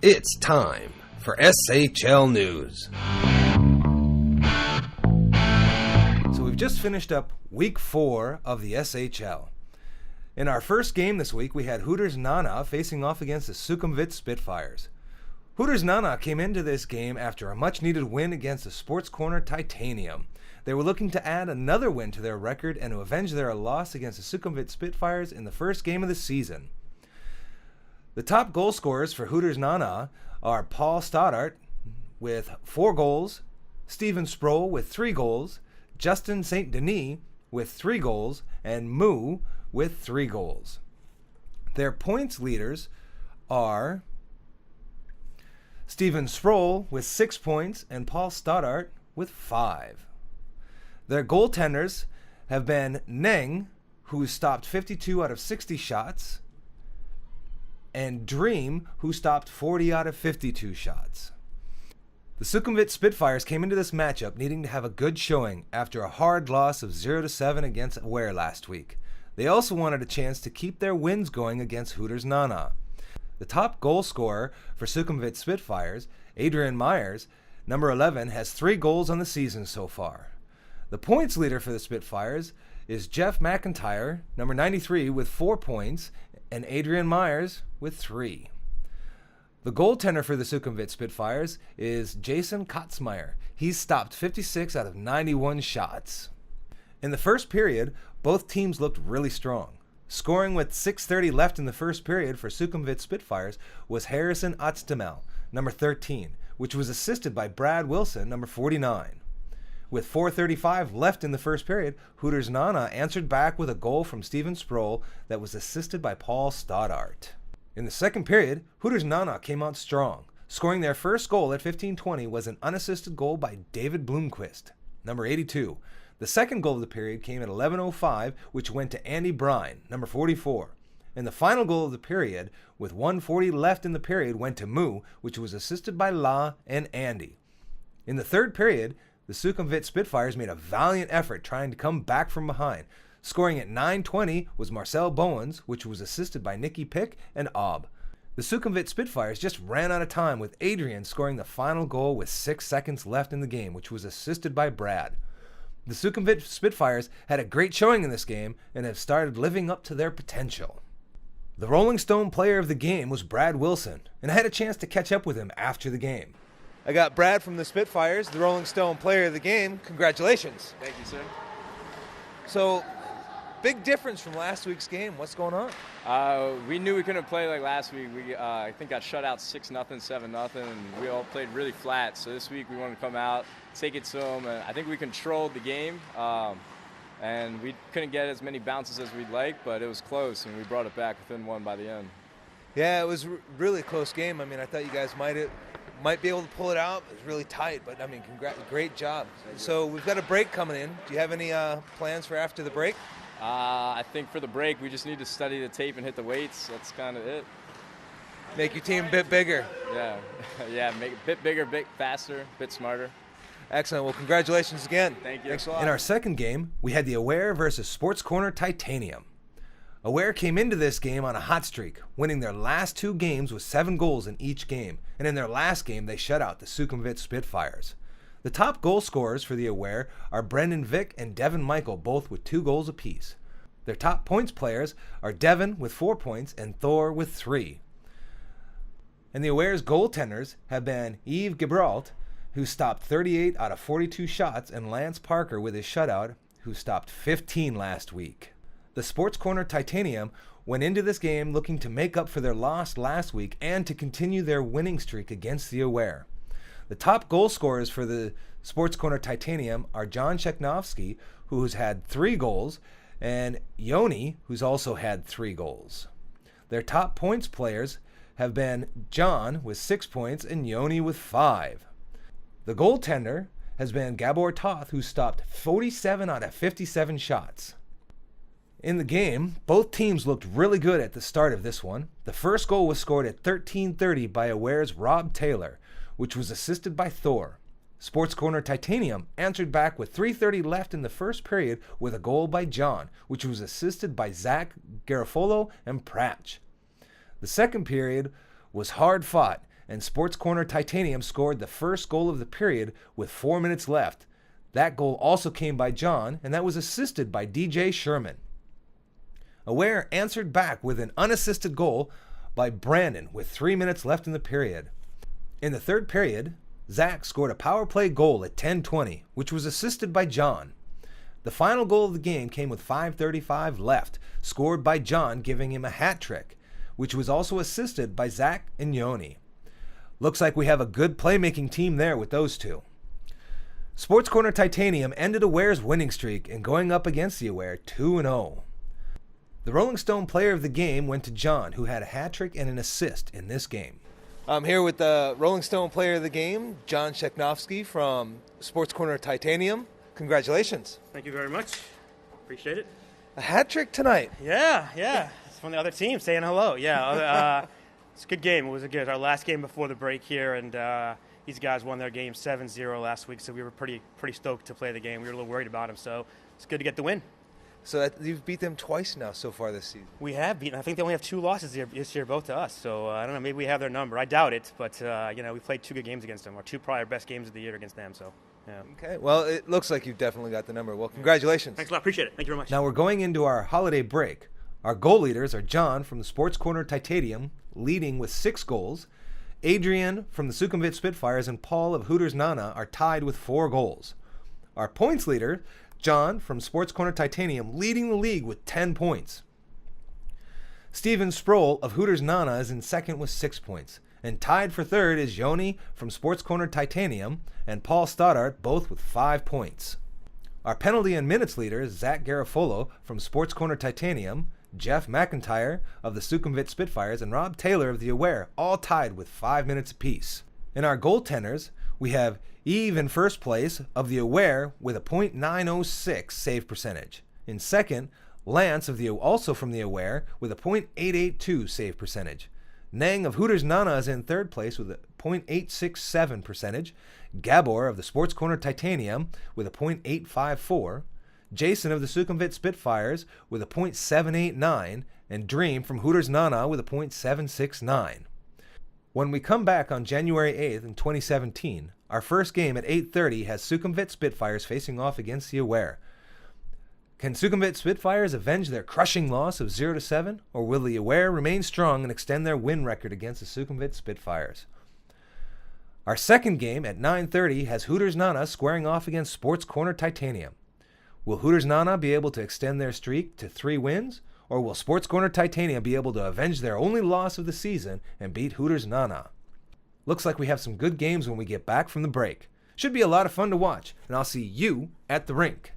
It's time for SHL News. So we've just finished up week 4 of the SHL. In our first game this week, we had Hooters Nana facing off against the Sukhumvit Spitfires. Hooters Nana came into this game after a much-needed win against the Sports Corner Titanium. They were looking to add another win to their record and to avenge their loss against the Sukhumvit Spitfires in the first game of the season. The top goal scorers for Hooters Nana are Paul Stoddart with 4 goals, Stephen Sproule with 3 goals, Justin St. Denis with 3 goals, and Moo with 3 goals. Their points leaders are Stephen Sproule with 6 points and Paul Stoddart with 5. Their goaltenders have been Neng, who stopped 52 out of 60 shots, and Dream, who stopped 40 out of 52 shots. The Sukhumvit Spitfires came into this matchup needing to have a good showing after a hard loss of 0-7 against Aware last week. They also wanted a chance to keep their wins going against Hooters Nana. The top goal scorer for Sukhumvit Spitfires, Adrian Myers, number 11, has 3 goals on the season so far. The points leader for the Spitfires is Jeff McIntyre, number 93, with 4 points, and Adrian Myers with 3. The goaltender for the Sukhumvit Spitfires is Jason Kotzmeyer. He's stopped 56 out of 91 shots. In the first period, both teams looked really strong. Scoring with 6:30 left in the first period for Sukhumvit Spitfires was Harrison Oztemel, number 13, which was assisted by Brad Wilson, number 49. With 4:35 left in the first period, Hooters Nana answered back with a goal from Stephen Sproule that was assisted by Paul Stoddart. In the second period, Hooters Nana came out strong. Scoring their first goal at 15:20 was an unassisted goal by David Blomqvist, number 82. The second goal of the period came at 11:05, which went to Andy Brine, number 44. And the final goal of the period, with 1:40 left in the period, went to Moo, which was assisted by La and Andy. In the third period, the Sukhumvit Spitfires made a valiant effort trying to come back from behind. Scoring at 9:20 was Marcel Bouwens, which was assisted by Nicky Pic and Ob. The Sukhumvit Spitfires just ran out of time, with Adrian scoring the final goal with 6 seconds left in the game, which was assisted by Brad. The Sukhumvit Spitfires had a great showing in this game and have started living up to their potential. The Rolling Stone player of the game was Brad Wilson, and I had a chance to catch up with him after the game. I got Brad from the Spitfires, the Rolling Stone player of the game. Congratulations. Thank you, sir. So, big difference from last week's game. What's going on? We knew we couldn't play like last week. We, I think, got shut out 6-0, 7-0, and we all played really flat. So this week we wanted to come out, take it to them, and I think we controlled the game. And we couldn't get as many bounces as we'd like, but it was close, and we brought it back within 1 by the end. Yeah, it was a really close game. I mean, I thought you guys might be able to pull it out. It was really tight, but I mean, great job. So we've got a break coming in. Do you have any plans for after the break? I think for the break, we just need to study the tape and hit the weights. That's kind of it. Make your team a bit bigger. Yeah, yeah, make it a bit bigger, bit faster, a bit smarter. Excellent. Well, congratulations again. Thank you. Thanks a lot. In our second game, we had the Aware versus Sports Corner Titanium. Aware came into this game on a hot streak, winning their last 2 games with 7 goals in each game, and in their last game they shut out the Sukhumvit Spitfires. The top goal scorers for the Aware are Brendan Vick and Devin Michael, both with 2 goals apiece. Their top points players are Devin with 4 points and Thor with 3. And the Aware's goaltenders have been Yves Gibralt, who stopped 38 out of 42 shots, and Lance Parker with his shutout, who stopped 15 last week. The Sports Corner Titanium went into this game looking to make up for their loss last week and to continue their winning streak against the Aware. The top goal scorers for the Sports Corner Titanium are John Sheknovsky, who's had 3 goals, and Yoni, who's also had 3 goals. Their top points players have been John with 6 points and Yoni with 5. The goaltender has been Gabor Toth, who stopped 47 out of 57 shots. In the game, both teams looked really good at the start of this one. The first goal was scored at 13:30 by Aware's Rob Taylor, which was assisted by Thor. Sports Corner Titanium answered back with 3:30 left in the first period with a goal by John, which was assisted by Zach Garofolo and Pratch. The second period was hard fought and Sports Corner Titanium scored the first goal of the period with 4 minutes left. That goal also came by John, and that was assisted by DJ Sherman. Aware answered back with an unassisted goal by Brandon with 3 minutes left in the period. In the third period, Zach scored a power play goal at 10:20, which was assisted by John. The final goal of the game came with 5:35 left, scored by John, giving him a hat trick, which was also assisted by Zach and Yoni. Looks like we have a good playmaking team there with those two. Sports Corner Titanium ended Aware's winning streak and going up against the Aware 2-0. The Rolling Stone player of the game went to John, who had a hat trick and an assist in this game. I'm here with the Rolling Stone player of the game, John Sheknovsky from Sports Corner Titanium. Congratulations. Thank you very much. Appreciate it. A hat trick tonight. Yeah. It's from the other team saying hello. Yeah, it's a good game. It was our last game before the break here, and these guys won their game 7-0 last week, so we were pretty stoked to play the game. We were a little worried about them, so it's good to get the win. So you've beat them twice now so far this season. We have beaten. I think they only have 2 losses this year, both to us. So I don't know. Maybe we have their number. I doubt it, but we played 2 good games against them. Our 2 probably our best games of the year against them. So yeah. Okay. Well, it looks like you've definitely got the number. Well, congratulations. Thanks a lot. Appreciate it. Thank you very much. Now we're going into our holiday break. Our goal leaders are John from the Sports Corner Titanium, leading with 6 goals. Adrian from the Sukhumvit Spitfires and Paul of Hooters Nana are tied with 4 goals. Our points leader, John from Sports Corner Titanium, leading the league with 10 points. Stephen Sproule of Hooters Nana is in second with 6 points. And tied for third is Yoni from Sports Corner Titanium and Paul Stoddart, both with 5 points. Our penalty and minutes leaders, Zach Garofolo from Sports Corner Titanium, Jeff McIntyre of the Sukhumvit Spitfires, and Rob Taylor of the Aware, all tied with 5 minutes apiece. In our goaltenders, we have Eve in first place of the Aware with a .906 save percentage. In second, Lance also from the Aware with a .882 save percentage. Nang of Hooters Nana is in third place with a .867 percentage. Gabor of the Sports Corner Titanium with a .854. Jason of the Sukhumvit Spitfires with a .789, and Dream from Hooters Nana with a .769. When we come back on January 8th in 2017, our first game at 8:30 has Sukhumvit Spitfires facing off against the Aware. Can Sukhumvit Spitfires avenge their crushing loss of 0-7, or will the Aware remain strong and extend their win record against the Sukhumvit Spitfires? Our second game at 9:30 has Hooters Nana squaring off against Sports Corner Titanium. Will Hooters Nana be able to extend their streak to 3 wins, or will Sports Corner Titanium be able to avenge their only loss of the season and beat Hooters Nana? Looks like we have some good games when we get back from the break. Should be a lot of fun to watch, and I'll see you at the rink.